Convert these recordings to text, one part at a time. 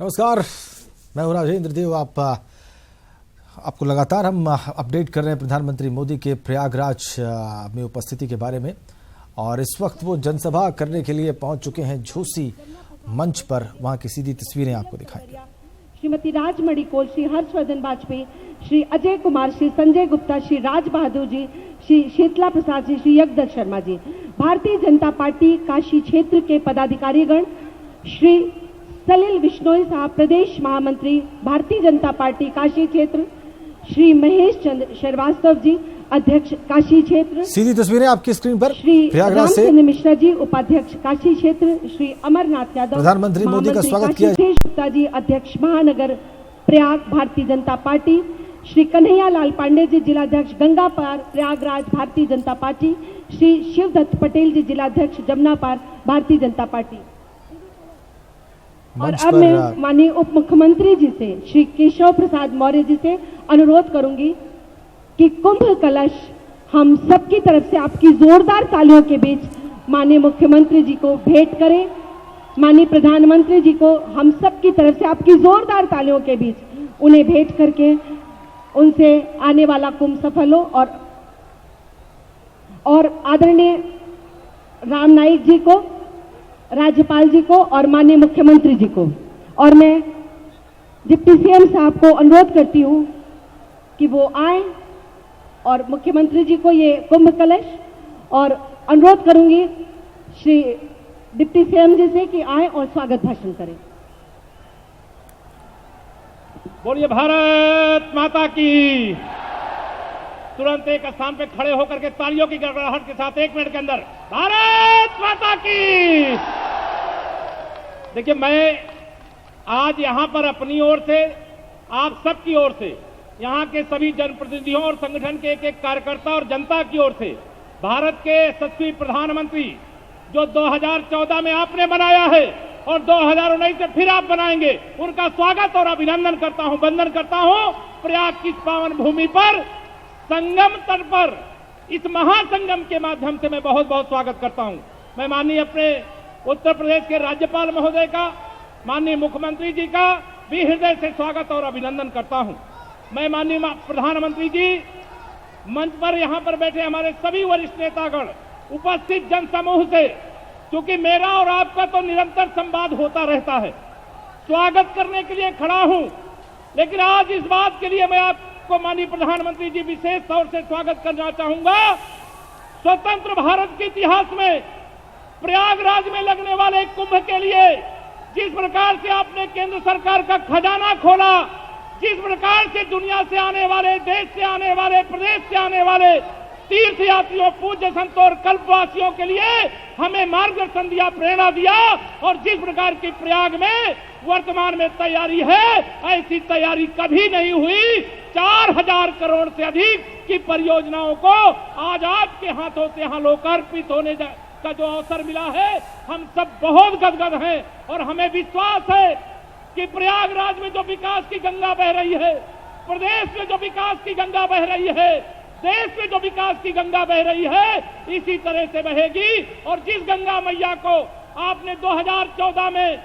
नमस्कार, मैं हूं राजेंद्र देव। आपको लगातार हम अपडेट कर रहे हैं प्रधानमंत्री मोदी के प्रयागराज में उपस्थिति के बारे में। और इस वक्त वो जनसभा करने के लिए पहुंच चुके हैं झूसी मंच पर। वहां की सीधी तस्वीरें आपको दिखाएंगे। श्रीमती राजमणि कौल, श्री हर्षवर्धन वाजपेयी, श्री अजय कुमार, श्री संजय गुप्ता, श्री राज बहादुर जी, श्री शीतला प्रसाद जी, श्री यज्ञदत्त शर्मा जी, भारतीय जनता पार्टी काशी क्षेत्र के पदाधिकारीगण, श्री सलिल बिश्नोई साहब प्रदेश महामंत्री भारतीय जनता पार्टी काशी क्षेत्र, श्री महेश चंद्र श्रीवास्तव जी अध्यक्ष काशी क्षेत्र। सीधी तस्वीरें आपकी स्क्रीन पर। श्री प्रयागराज से रामचंद्र मिश्रा जी उपाध्यक्ष काशी क्षेत्र, श्री अमरनाथ यादव प्रधानमंत्री मोदी का स्वागत किया। गुप्ता जी अध्यक्ष महानगर प्रयाग भारतीय जनता पार्टी, श्री कन्हैया लाल पांडे जी जिलाध्यक्ष गंगा पार प्रयागराज भारतीय जनता पार्टी, श्री शिवदत्त पटेल जी जिलाध्यक्ष जमुना पार भारतीय जनता पार्टी। और अब मैं माननीय उप मुख्यमंत्री जी से श्री केशव प्रसाद मौर्य जी से अनुरोध करूंगी कि कुंभ कलश हम सबकी तरफ से आपकी जोरदार तालियों के बीच माननीय मुख्यमंत्री जी को भेंट करें। माननीय प्रधानमंत्री जी को हम सबकी तरफ से आपकी जोरदार तालियों के बीच उन्हें भेंट करके उनसे आने वाला कुंभ सफल हो। और आदरणीय राम नाईक जी को, राज्यपाल जी को और माननीय मुख्यमंत्री जी को, और मैं डिप्टी सीएम साहब को अनुरोध करती हूं कि वो आए और मुख्यमंत्री जी को ये कुंभ कलश, और अनुरोध करूंगी श्री डिप्टी सीएम जी से कि आए और स्वागत भाषण करें। बोलिए भारत माता की। तुरंत एक स्थान पे खड़े होकर के तालियों की गड़गड़ाहट के साथ 1 मिनट के अंदर भारत माता की। देखिए, मैं आज यहां पर अपनी ओर से, आप सबकी ओर से, यहां के सभी जनप्रतिनिधियों और संगठन के एक एक कार्यकर्ता और जनता की ओर से भारत के यशस्वी प्रधानमंत्री जो 2014 में आपने बनाया है और 2019 में फिर आप बनाएंगे, उनका स्वागत और अभिनंदन करता हूं, वंदन करता हूं। प्रयाग की पावन भूमि पर, संगम तट पर, इस महासंगम के माध्यम से मैं बहुत बहुत स्वागत करता हूं। मैं माननीय अपने उत्तर प्रदेश के राज्यपाल महोदय का, माननीय मुख्यमंत्री जी का भी हृदय से स्वागत और अभिनंदन करता हूं। मैं माननीय प्रधानमंत्री जी, मंच पर यहां पर बैठे हमारे सभी वरिष्ठ नेतागण, उपस्थित जनसमूह से, क्योंकि मेरा और आपका तो निरंतर संवाद होता रहता है, स्वागत करने के लिए खड़ा हूं। लेकिन आज इस बात के लिए मैं आपको माननीय प्रधानमंत्री जी विशेष तौर से स्वागत करना चाहूंगा। स्वतंत्र भारत के इतिहास में प्रयागराज में लगने वाले कुंभ के लिए जिस प्रकार से आपने केंद्र सरकार का खजाना खोला, जिस प्रकार से दुनिया से आने वाले, देश से आने वाले, प्रदेश से आने वाले तीर्थ यात्रियों, पूज्य संतों और कल्पवासियों के लिए हमें मार्गदर्शन दिया, प्रेरणा दिया, और जिस प्रकार की प्रयाग में वर्तमान में तैयारी है, ऐसी तैयारी कभी नहीं हुई। 4000 करोड़ से अधिक की परियोजनाओं को आज आपके हाथों से यहां लोकार्पित होने का जो अवसर मिला है, हम सब बहुत गदगद हैं। और हमें विश्वास है कि प्रयागराज में जो विकास की गंगा बह रही है, प्रदेश में जो विकास की गंगा बह रही है, देश में जो विकास की गंगा बह रही है, इसी तरह से बहेगी। और जिस गंगा मैया को आपने 2014 में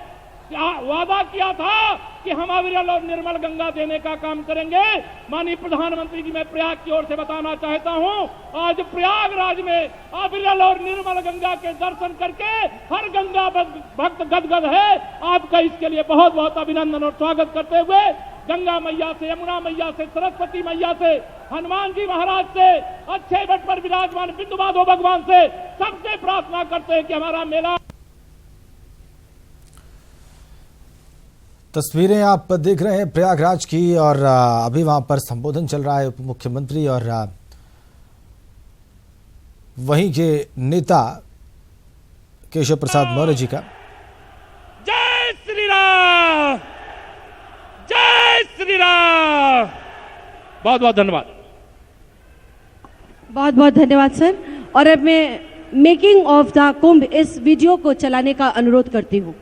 वादा किया था कि हम अविरल और निर्मल गंगा देने का काम करेंगे, माननीय प्रधानमंत्री जी, मैं प्रयाग की ओर से बताना चाहता हूं, आज प्रयागराज में अविरल और निर्मल गंगा के दर्शन करके हर गंगा भक्त गदगद है। आपका इसके लिए बहुत बहुत अभिनंदन और स्वागत करते हुए गंगा मैया से, यमुना मैया से, सरस्वती मैया से, हनुमान जी महाराज से, अच्छे बट पर विराजमान बिंदु माधव भगवान से, सबसे प्रार्थना करते हैं कि हमारा मेला। तस्वीरें आप देख रहे हैं प्रयागराज की, और अभी वहां पर संबोधन चल रहा है उप मुख्यमंत्री और वहीं के नेता केशव प्रसाद मौर्य जी का। जय श्री राम, जय श्री राम। बहुत बहुत धन्यवाद। बहुत बहुत धन्यवाद सर। और अब मैं मेकिंग ऑफ द कुंभ इस वीडियो को चलाने का अनुरोध करती हूँ।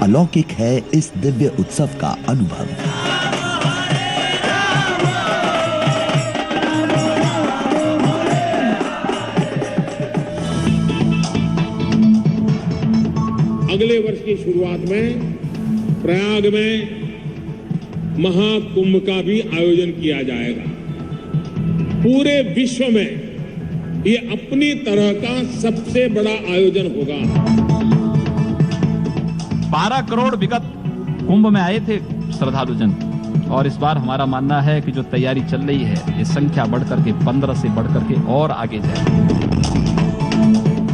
अलौकिक है इस दिव्य उत्सव का अनुभव। अगले वर्ष की शुरुआत में प्रयाग में महाकुंभ का भी आयोजन किया जाएगा। पूरे विश्व में ये अपनी तरह का सबसे बड़ा आयोजन होगा। 12 करोड़ विगत कुंभ में आए थे श्रद्धालुजन, और इस बार हमारा मानना है कि जो तैयारी चल रही है, ये संख्या बढ़कर के 15 से बढ़कर के और आगे जाए।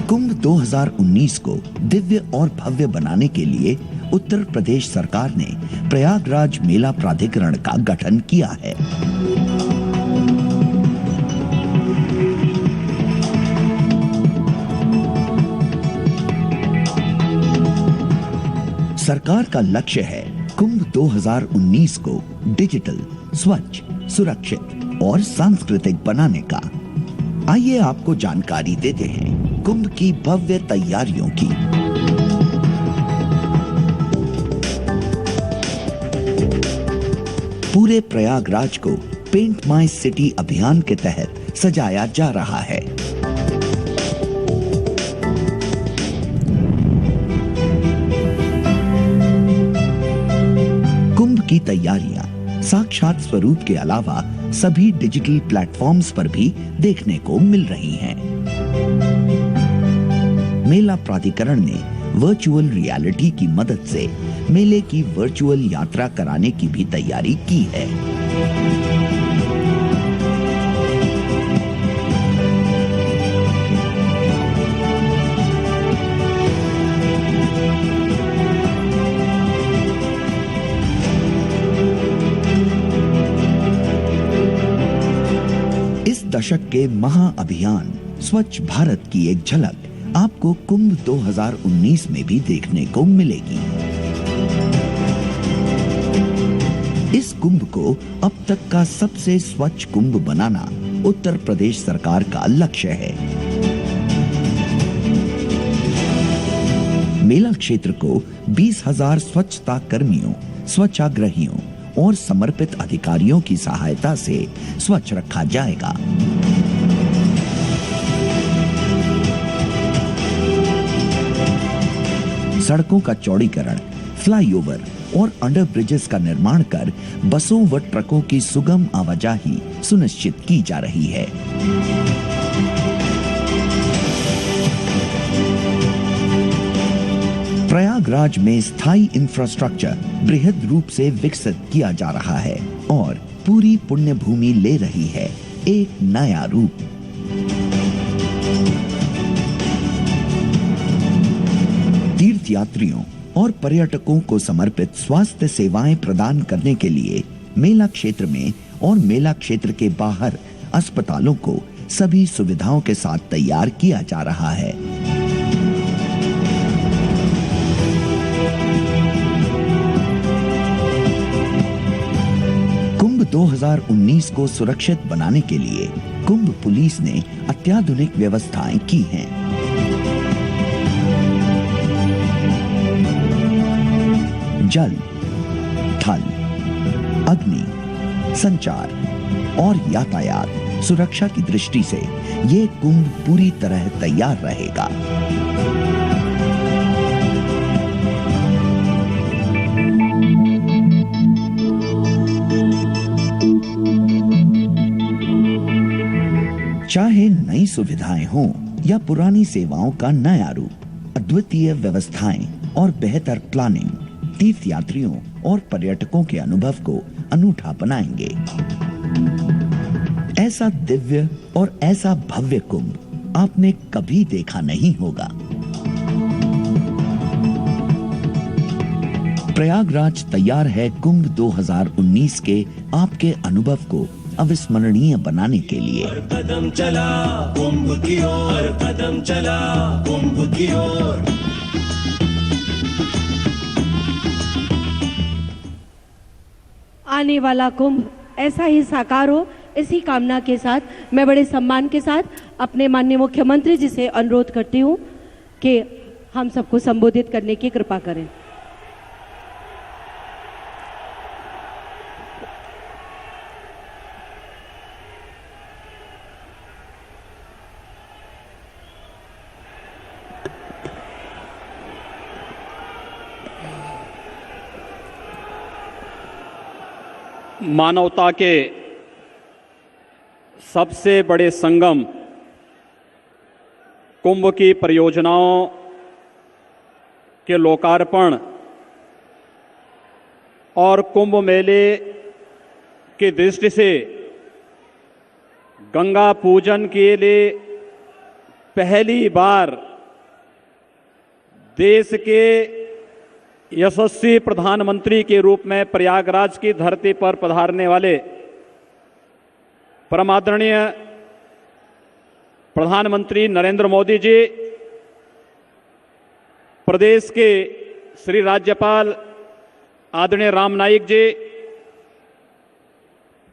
कुंभ 2019 को दिव्य और भव्य बनाने के लिए उत्तर प्रदेश सरकार ने प्रयागराज मेला प्राधिकरण का गठन किया है। सरकार का लक्ष्य है कुंभ 2019 को डिजिटल, स्वच्छ, सुरक्षित और सांस्कृतिक बनाने का। आइए आपको जानकारी देते हैं कुंभ की भव्य तैयारियों की। पूरे प्रयागराज को पेंट माय सिटी अभियान के तहत सजाया जा रहा है। कुंभ की तैयारियां साक्षात स्वरूप के अलावा सभी डिजिटल प्लेटफॉर्म्स पर भी देखने को मिल रही हैं। मेला प्राधिकरण ने वर्चुअल रियलिटी की मदद से मेले की वर्चुअल यात्रा कराने की भी तैयारी की है। इस दशक के महाअभियान स्वच्छ भारत की एक झलक आपको कुंभ 2019 में भी देखने को मिलेगी। इस कुंभ को अब तक का सबसे स्वच्छ कुंभ बनाना उत्तर प्रदेश सरकार का लक्ष्य है। मेला क्षेत्र को 20,000 स्वच्छता कर्मियों, स्वच्छाग्रहियों और समर्पित अधिकारियों की सहायता से स्वच्छ रखा जाएगा। सड़कों का चौड़ीकरण, फ्लाईओवर और अंडर ब्रिजेस का निर्माण कर बसों व ट्रकों की सुगम आवाजाही सुनिश्चित की जा रही है। प्रयागराज में स्थायी इंफ्रास्ट्रक्चर बृहद रूप से विकसित किया जा रहा है और पूरी पुण्य भूमि ले रही है एक नया रूप। तीर्थ यात्रियों और पर्यटकों को समर्पित स्वास्थ्य सेवाएं प्रदान करने के लिए मेला क्षेत्र में और मेला क्षेत्र के बाहर अस्पतालों को सभी सुविधाओं के साथ तैयार किया जा रहा है। कुंभ 2019 को सुरक्षित बनाने के लिए कुंभ पुलिस ने अत्याधुनिक व्यवस्थाएं की हैं। जल, थल, अग्नि, संचार और यातायात सुरक्षा की दृष्टि से ये कुंभ पूरी तरह तैयार रहेगा। चाहे नई सुविधाएं हों या पुरानी सेवाओं का नया रूप, अद्वितीय व्यवस्थाएं और बेहतर प्लानिंग तीर्थ यात्रियों और पर्यटकों के अनुभव को अनूठा बनाएंगे। ऐसा दिव्य और ऐसा भव्य कुंभ आपने कभी देखा नहीं होगा। प्रयागराज तैयार है कुंभ 2019 के आपके अनुभव को अविस्मरणीय बनाने के लिए। हर कदम चला कुंभ की ओर, हर कदम चला कुंभ की ओर। आने वाला कुंभ ऐसा ही साकार हो, इसी कामना के साथ मैं बड़े सम्मान के साथ अपने माननीय मुख्यमंत्री जी से अनुरोध करती हूँ कि हम सबको संबोधित करने की कृपा करें। मानवता के सबसे बड़े संगम कुंभ की परियोजनाओं के लोकार्पण और कुंभ मेले की दृष्टि से गंगा पूजन के लिए पहली बार देश के यशस्वी प्रधानमंत्री के रूप में प्रयागराज की धरती पर पधारने वाले परमादरणीय प्रधानमंत्री नरेंद्र मोदी जी, प्रदेश के श्री राज्यपाल आदरणीय राम नाईक जी,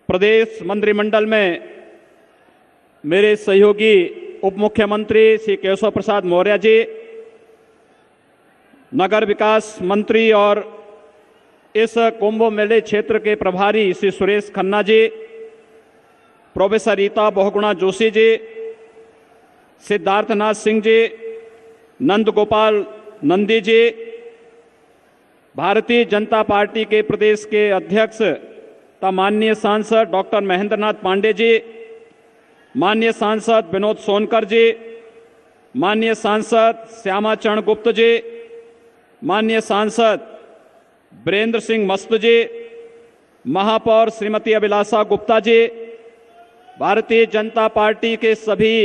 प्रदेश मंत्रिमंडल में मेरे सहयोगी उप मुख्यमंत्री श्री केशव प्रसाद मौर्य जी, नगर विकास मंत्री और इस कुंभ मेले क्षेत्र के प्रभारी श्री सुरेश खन्ना जी, प्रोफेसर रीता बहुगुणा जोशी जी, सिद्धार्थनाथ सिंह जी, नंद गोपाल नंदी जी, भारतीय जनता पार्टी के प्रदेश के अध्यक्ष तथा माननीय सांसद डॉक्टर महेंद्रनाथ पांडे जी, माननीय सांसद विनोद सोनकर जी, माननीय सांसद श्यामाचरण गुप्त जी, माननीय सांसद बीरेंद्र सिंह मस्त जी, महापौर श्रीमती अभिलाषा गुप्ता जी, भारतीय जनता पार्टी के सभी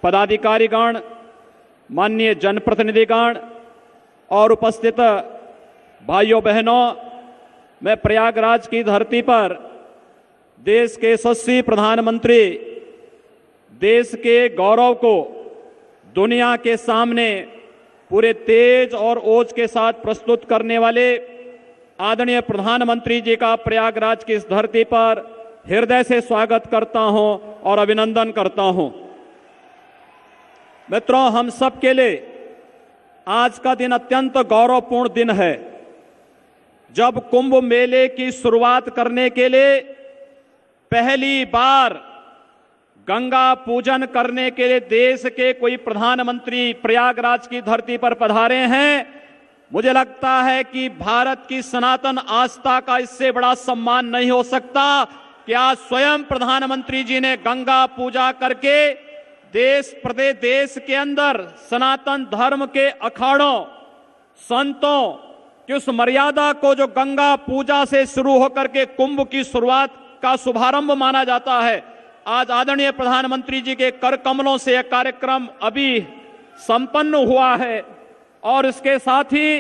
पदाधिकारीगण, माननीय जनप्रतिनिधिगण और उपस्थित भाइयों बहनों, मैं प्रयागराज की धरती पर देश के यशस्वी प्रधानमंत्री देश के गौरव को दुनिया के सामने पूरे तेज और ओज के साथ प्रस्तुत करने वाले आदरणीय प्रधानमंत्री जी का प्रयागराज की इस धरती पर हृदय से स्वागत करता हूं और अभिनंदन करता हूं। मित्रों, हम सब के लिए आज का दिन अत्यंत गौरवपूर्ण दिन है, जब कुंभ मेले की शुरुआत करने के लिए पहली बार गंगा पूजन करने के लिए देश के कोई प्रधानमंत्री प्रयागराज की धरती पर पधारे हैं। मुझे लगता है कि भारत की सनातन आस्था का इससे बड़ा सम्मान नहीं हो सकता कि आज स्वयं प्रधानमंत्री जी ने गंगा पूजा करके देश के अंदर सनातन धर्म के अखाड़ों, संतों कि उस मर्यादा को जो गंगा पूजा से शुरू होकर के कुंभ की शुरुआत का शुभारंभ माना जाता है, आज आदरणीय प्रधानमंत्री जी के कर कमलों से यह कार्यक्रम अभी संपन्न हुआ है। और इसके साथ ही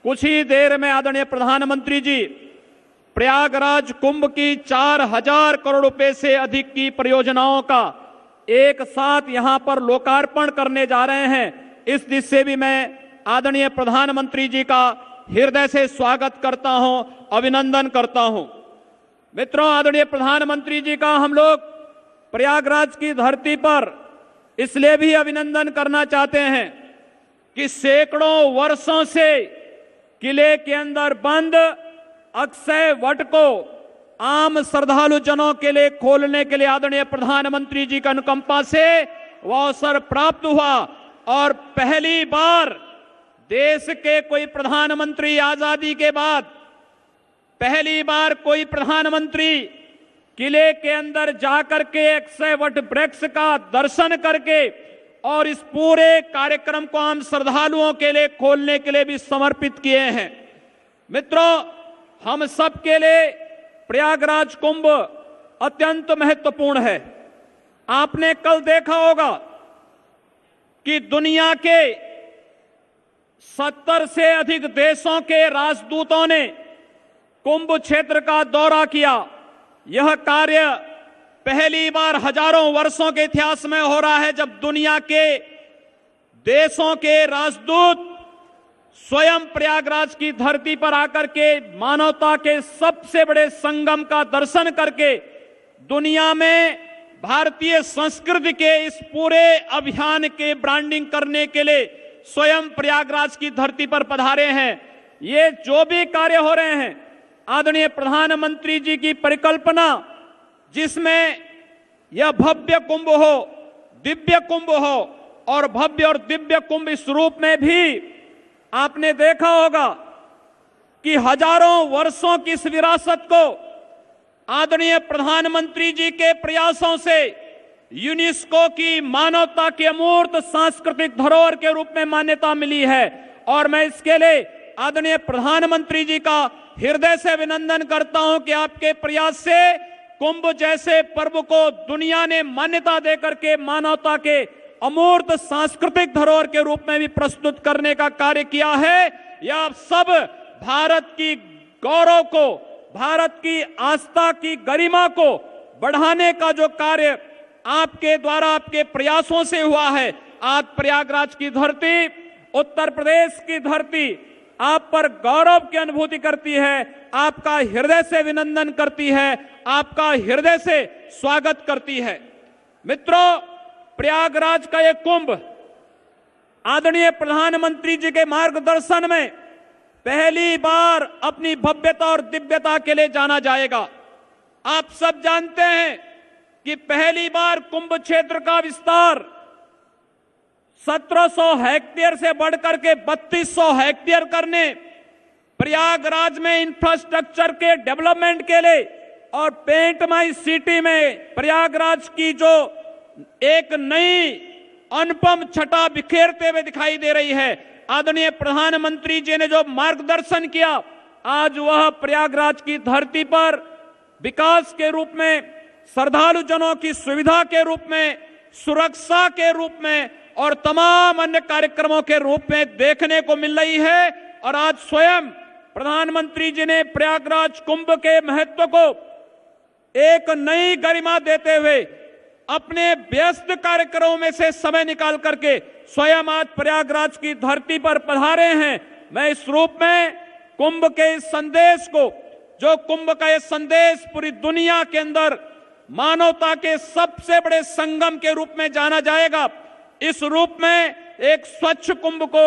कुछ ही देर में आदरणीय प्रधानमंत्री जी प्रयागराज कुंभ की 4000 करोड़ रुपए से अधिक की परियोजनाओं का एक साथ यहां पर लोकार्पण करने जा रहे हैं। इस दिशा से भी मैं आदरणीय प्रधानमंत्री जी का हृदय से स्वागत करता हूं, अभिनंदन करता हूं। मित्रों, आदरणीय प्रधानमंत्री जी का हम लोग प्रयागराज की धरती पर इसलिए भी अभिनंदन करना चाहते हैं कि सैकड़ों वर्षों से किले के अंदर बंद अक्षय वट को आम श्रद्धालु जनों के लिए खोलने के लिए आदरणीय प्रधानमंत्री जी की अनुकंपा से वह अवसर प्राप्त हुआ और पहली बार देश के कोई प्रधानमंत्री आजादी के बाद पहली बार कोई प्रधानमंत्री किले के अंदर जाकर के अक्षय वट वृक्ष का दर्शन करके और इस पूरे कार्यक्रम को आम श्रद्धालुओं के लिए खोलने के लिए भी समर्पित किए हैं। मित्रों, हम सब के लिए प्रयागराज कुंभ अत्यंत महत्वपूर्ण है। आपने कल देखा होगा कि दुनिया के 70 से अधिक देशों के राजदूतों ने कुंभ क्षेत्र का दौरा किया। यह कार्य पहली बार हजारों वर्षों के इतिहास में हो रहा है जब दुनिया के देशों के राजदूत स्वयं प्रयागराज की धरती पर आकर के मानवता के सबसे बड़े संगम का दर्शन करके दुनिया में भारतीय संस्कृति के इस पूरे अभियान के ब्रांडिंग करने के लिए स्वयं प्रयागराज की धरती पर पधारे हैं। ये जो भी कार्य हो रहे हैं, आदरणीय प्रधानमंत्री जी की परिकल्पना जिसमें यह भव्य कुंभ हो, दिव्य कुंभ हो और भव्य और दिव्य कुंभ इस रूप में भी आपने देखा होगा कि हजारों वर्षों की इस विरासत को आदरणीय प्रधानमंत्री जी के प्रयासों से यूनेस्को की मानवता की अमूर्त सांस्कृतिक धरोहर के रूप में मान्यता मिली है और मैं इसके लिए आदरणीय प्रधानमंत्री जी का हृदय से अभिनंदन करता हूं कि आपके प्रयास से कुंभ जैसे पर्व को दुनिया ने मान्यता देकर के मानवता के अमूर्त सांस्कृतिक धरोहर के रूप में भी प्रस्तुत करने का कार्य किया है। यह आप सब भारत की गौरव को, भारत की आस्था की गरिमा को बढ़ाने का जो कार्य आपके द्वारा, आपके प्रयासों से हुआ है। आज प्रयागराज की धरती, उत्तर प्रदेश की धरती आप पर गौरव की अनुभूति करती है, आपका हृदय से अभिनंदन करती है, आपका हृदय से स्वागत करती है। मित्रों, प्रयागराज का यह कुंभ आदरणीय प्रधानमंत्री जी के मार्गदर्शन में पहली बार अपनी भव्यता और दिव्यता के लिए जाना जाएगा। आप सब जानते हैं कि पहली बार कुंभ क्षेत्र का विस्तार 1700 हेक्टेयर से बढ़कर के 3200 हेक्टेयर करने, प्रयागराज में इंफ्रास्ट्रक्चर के डेवलपमेंट के लिए और पेंट माई सिटी में प्रयागराज की जो एक नई अनुपम छटा बिखेरते हुए दिखाई दे रही है, आदरणीय प्रधानमंत्री जी ने जो मार्गदर्शन किया, आज वह प्रयागराज की धरती पर विकास के रूप में, श्रद्धालु जनों की सुविधा के रूप में, सुरक्षा के रूप में और तमाम अन्य कार्यक्रमों के रूप में देखने को मिल रही है। और आज स्वयं प्रधानमंत्री जी ने प्रयागराज कुंभ के महत्व को एक नई गरिमा देते हुए अपने व्यस्त कार्यक्रमों में से समय निकाल करके स्वयं आज प्रयागराज की धरती पर पधारे हैं। मैं इस रूप में कुंभ के इस संदेश को, जो कुंभ का यह संदेश पूरी दुनिया के अंदर मानवता के सबसे बड़े संगम के रूप में जाना जाएगा, इस रूप में एक स्वच्छ कुंभ को,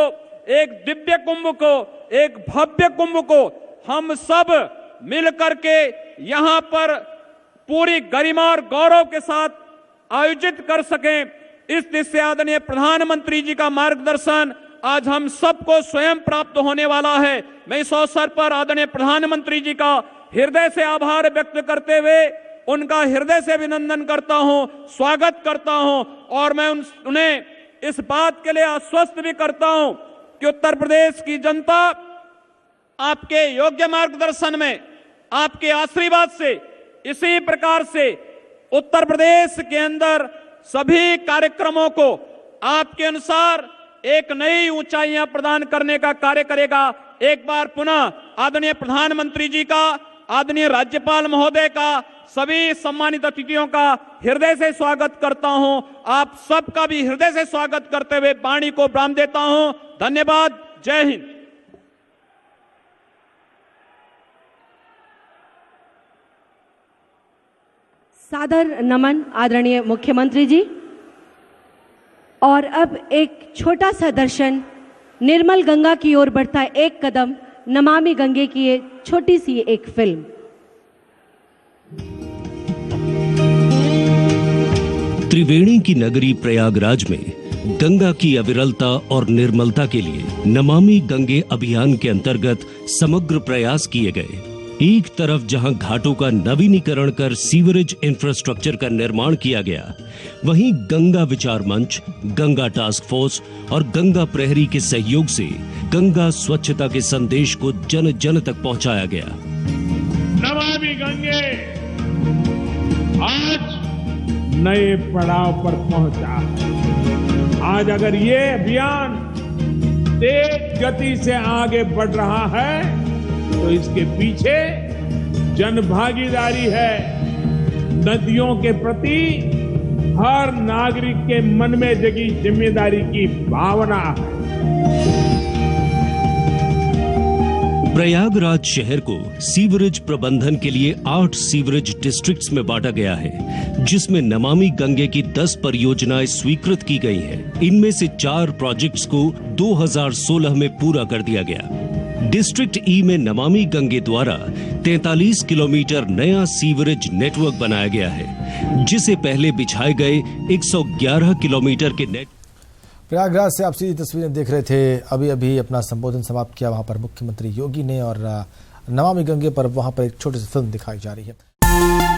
एक दिव्य कुंभ को, एक भव्य कुंभ को हम सब मिलकर के यहां पर पूरी गरिमा और गौरव के साथ आयोजित कर सकें, इस दिशा से आदरणीय प्रधानमंत्री जी का मार्गदर्शन आज हम सबको स्वयं प्राप्त होने वाला है। मैं इस अवसर पर आदरणीय प्रधानमंत्री जी का हृदय से आभार व्यक्त करते हुए उनका हृदय से अभिनंदन करता हूं, स्वागत करता हूं और मैं उन्हें इस बात के लिए आश्वस्त भी करता हूं कि उत्तर प्रदेश की जनता आपके योग्य मार्गदर्शन में, आपके आशीर्वाद से, इसी प्रकार से उत्तर प्रदेश के अंदर सभी कार्यक्रमों को आपके अनुसार एक नई ऊंचाइयां प्रदान करने का कार्य करेगा। एक बार पुनः आदरणीय प्रधानमंत्री जी का, आदरणीय राज्यपाल महोदय का, सभी सम्मानित अतिथियों का हृदय से स्वागत करता हूं। आप सबका भी हृदय से स्वागत करते हुए वाणी को विराम देता हूं। धन्यवाद। जय हिंद। सादर नमन आदरणीय मुख्यमंत्री जी। और अब एक छोटा सा दर्शन, निर्मल गंगा की ओर बढ़ता एक कदम, नमामि गंगे की ये छोटी सी एक फिल्म। त्रिवेणी की नगरी प्रयागराज में गंगा की अविरलता और निर्मलता के लिए नमामि गंगे अभियान के अंतर्गत समग्र प्रयास किए गए। एक तरफ जहां घाटों का नवीनीकरण कर सीवरेज इंफ्रास्ट्रक्चर का निर्माण किया गया, वहीं गंगा विचार मंच, गंगा टास्क फोर्स और गंगा प्रहरी के सहयोग से गंगा स्वच्छता के संदेश को जन जन तक पहुंचाया गया। नमामि गंगे आज नए पड़ाव पर पहुंचा है। आज अगर ये अभियान तेज गति से आगे बढ़ रहा है तो इसके पीछे जन भागीदारी है। नदियों के प्रति हर नागरिक के मन में जगी जिम्मेदारी की भावना है। प्रयागराज शहर को सीवरेज प्रबंधन के लिए 8 सीवरेज डिस्ट्रिक्ट्स में बांटा गया है, जिसमें नमामि गंगे की 10 परियोजनाएं स्वीकृत की गई हैं। इनमें से 4 प्रोजेक्ट्स को 2016 में पूरा कर दिया गया। डिस्ट्रिक्ट ई में नमामि गंगे द्वारा 43 किलोमीटर नया सीवरेज नेटवर्क बनाया गया है, जिसे पहले बिछाए गए 111 किलोमीटर के नेट। प्रयागराज से आप सीधी तस्वीरें देख रहे थे। अभी अभी अपना संबोधन समाप्त किया वहां पर मुख्यमंत्री योगी ने, और नमामि गंगे पर वहां पर एक छोटी सी फिल्म दिखाई जा रही है। है।